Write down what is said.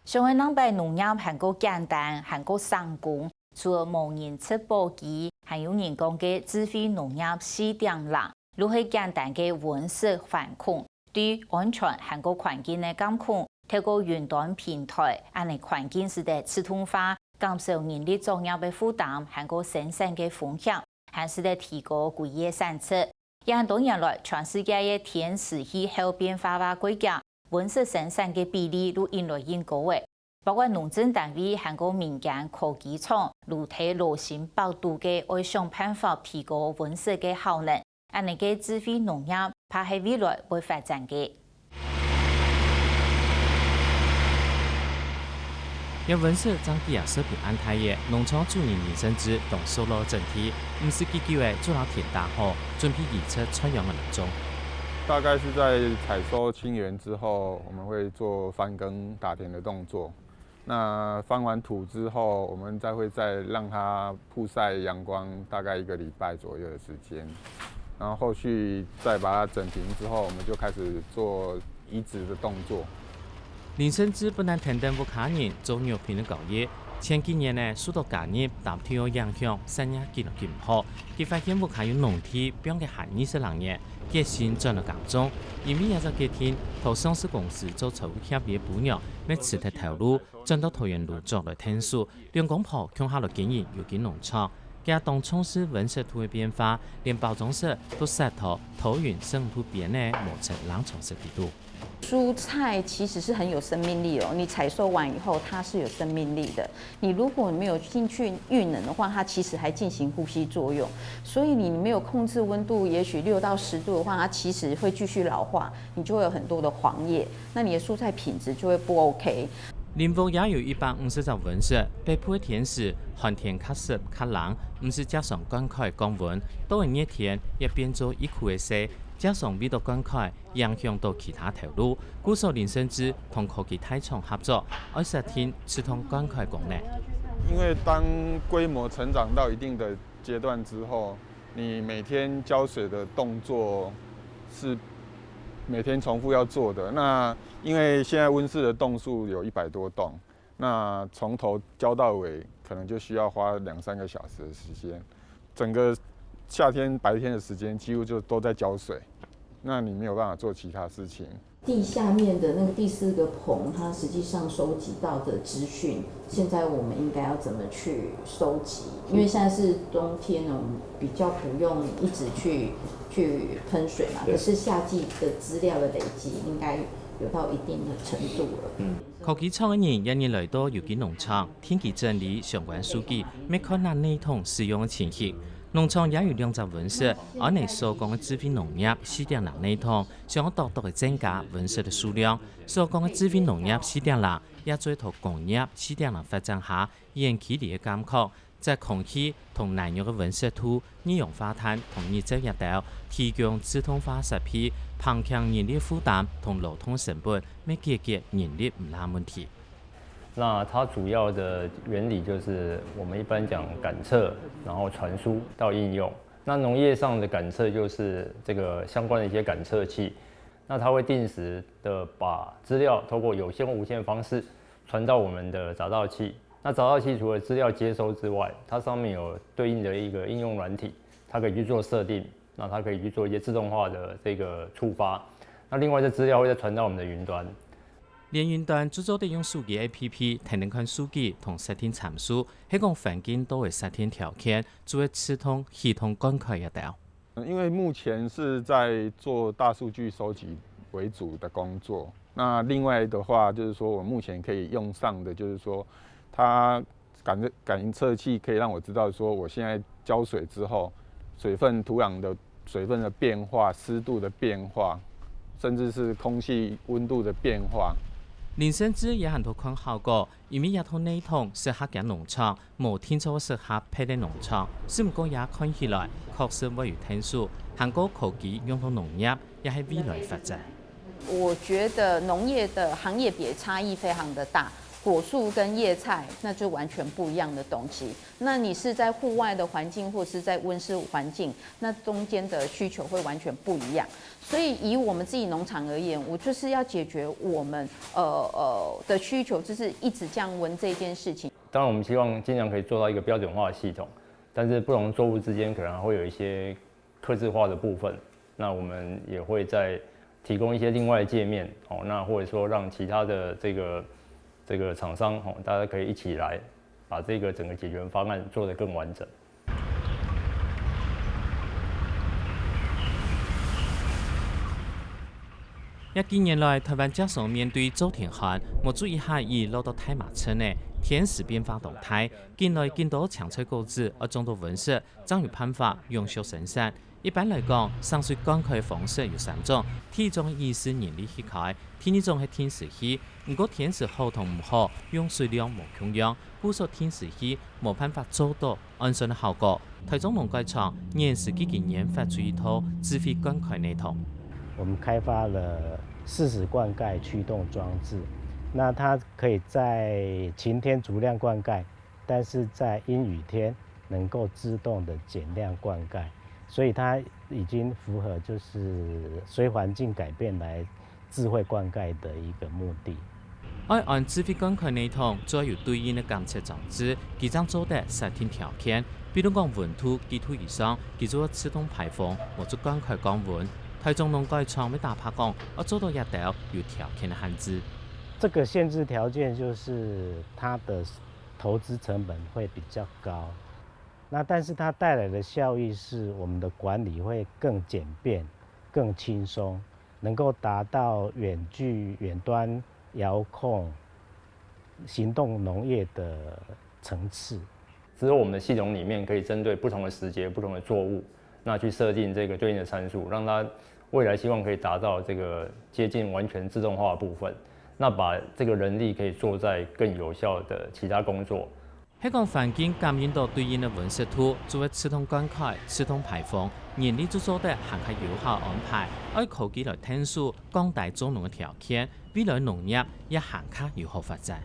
上海南北农业含个简单，含个成功，除了无人测报机，还有人工嘅智慧农业试点啦，如何简单嘅温室反控，对安全含个环境嘅监控，透过云端平台，安尼环境是得自动化，减少人力作业嘅负担，含个生产嘅风险，还是得提高工业产出。也很多年来，全世界嘅天时气候变化嘅国家。温室生产嘅比例都越来越高诶，包括农政单位和个民间科技厂，如提罗心百度嘅爱想办法提高温室嘅效能，安尼嘅智慧农业怕系未来会发展嘅。有温室将低压设备安排嘅农场主任林生之同收入整体，唔是积极嘅做好田打好，准备预测采样嘅农种。大概是在采收青源之后，我们会做翻耕打田的动作。那翻完土之后，我们再让它曝晒阳光，大概1个礼拜左右的时间。然后后续再把它整平之后，我们就开始做移植的动作。林生之本来田登不卡人做牛皮的搞业，前几年呢，受到加热、大天有影响，生意见唔好。佢发现不卡有农地变嘅行20人嘅。决心转了工种，因为也在几天，同上市公司做财务协议补偿，要辞退投入，转到桃园路做来天数，两公婆向下来经营有机农场。加当从事温室土的变化，连包装室都石头、桃园生土边的磨成冷藏式地图。蔬菜其实是很有生命力哦，你采收完以后它是有生命力的。你如果没有进去遇冷的话，它其实还进行呼吸作用。所以你没有控制温度，也许6到10度的话，它其实会继续老化，你就会有很多的黄叶，那你的蔬菜品质就会不 OK。林峰也有150只温室，北部的天时寒天较湿较冷，唔是加上灌溉降温，到了热天也变做一库的水。加上味道灌溉，影响到其他投入。故所林生之同科技大厂合作，爱实天刺通灌溉功能。因为当规模成长到一定的阶段之后，你每天浇水的动作是每天重复要做的。那因为现在温室的栋数有100多栋，那从头浇到尾，可能就需要花2-3个小时的时间。整个夏天白天的时间几乎就都在浇水。那你没有办法做其他事情。地下面的那个第4个棚，它实际上收集到的资讯，现在我们应该要怎么去收集？因为现在是冬天呢，我们比较不用一直去喷水嘛。可是夏季的资料的累积，应该有到一定的程度了。科技厂的人一年来到有机农场，定期整理相关数据，没看那内桶使用的情形。农场也有2只温室，按你所讲的智慧农业4.0内桶，想要大大的增加温室的数量。所讲的智慧农业4.0，也做头工业4.0发展下，延期的监控，在空气同难用的温室土、二氧化碳同热质热岛，提供自动化设备，减轻人力负担同劳动成本，要解决人力唔难问题。那它主要的原理就是我们一般讲感测，然后传输到应用。那农业上的感测就是这个相关的一些感测器，那它会定时的把资料透过有线或无线方式传到我们的匝道器。那匝道器除了资料接收之外，它上面有对应的一个应用软体，它可以去做设定，那它可以去做一些自动化的这个触发。那另外这资料会再传到我们的云端。连云端制作的用数据 APP 提能看数据同实天参数，希望环境都会实天条件，作为系统灌溉一条。因为目前是在做大数据收集为主的工作，那另外的话就是说我目前可以用上的就是说，它感应测器可以让我知道说我现在浇水之后，水分、土壤的水分的变化、湿度的变化，甚至是空气温度的变化。林生之也很多看效果，因为也同内桶适合嘅农场，无天初适合配的农场，只不过也看起来确实会有天数。韩国科技用到农业也係未來發展。我觉得农业的行业别差异非常的大。果树跟叶菜，那就完全不一样的东西。那你是在户外的环境，或是在温室环境，那中间的需求会完全不一样。所以以我们自己农场而言，我就是要解决我们的需求，就是一直降温这件事情。当然，我们希望尽量可以做到一个标准化的系统，但是不同作物之间可能还会有一些客制化的部分。那我们也会再提供一些另外的界面哦，那或者说让其他的这个厂商哦，大家可以一起来把这个整个解决方案做得更完整。近年来，台湾加上面对周天寒，我注意下已落到太麻村呢。天时变化动态，近来见到强吹果子，种到温室，将有办法永续生产。一般来讲，上水灌溉方式有3种，第一种意是年里起开，第二种係天时起。如果天时好同唔好，用水量冇供應，故說天時起冇辦法做到安全的效果。台中農改場現時幾年發出一套智慧灌溉系統。我们开发了适时灌溉驱动装置，那它可以在晴天足量灌溉，但是在阴雨天能够自动的减量灌溉，所以它已经符合就是随环境改变来智慧灌溉的一个目的。按智慧灌溉系統，再有對應的監測裝置，佢將做得設定條件，比如講溫度幾度以上，佢做自動排放或者灌溉降溫。台中農改場要大拍講，要做到一條有條件的限制。这个限制条件就是它的投资成本会比较高，那但是它带来的效益是我们的管理会更简便、更轻松，能够达到远距、远端遥控行动农业的层次。之后我们的系统里面可以针对不同的时节、不同的作物，那去设定这个对应的参数，让它未来希望可以达到这个接近完全自动化的部分。那把这个人力可以做在更有效的其他工作。香港環境感應到對應的溫室土，作為自動灌溉、自動排放，人力做得行係有效安排，按科技來聽數降低種農嘅條件，未來農業也行卡有好發展。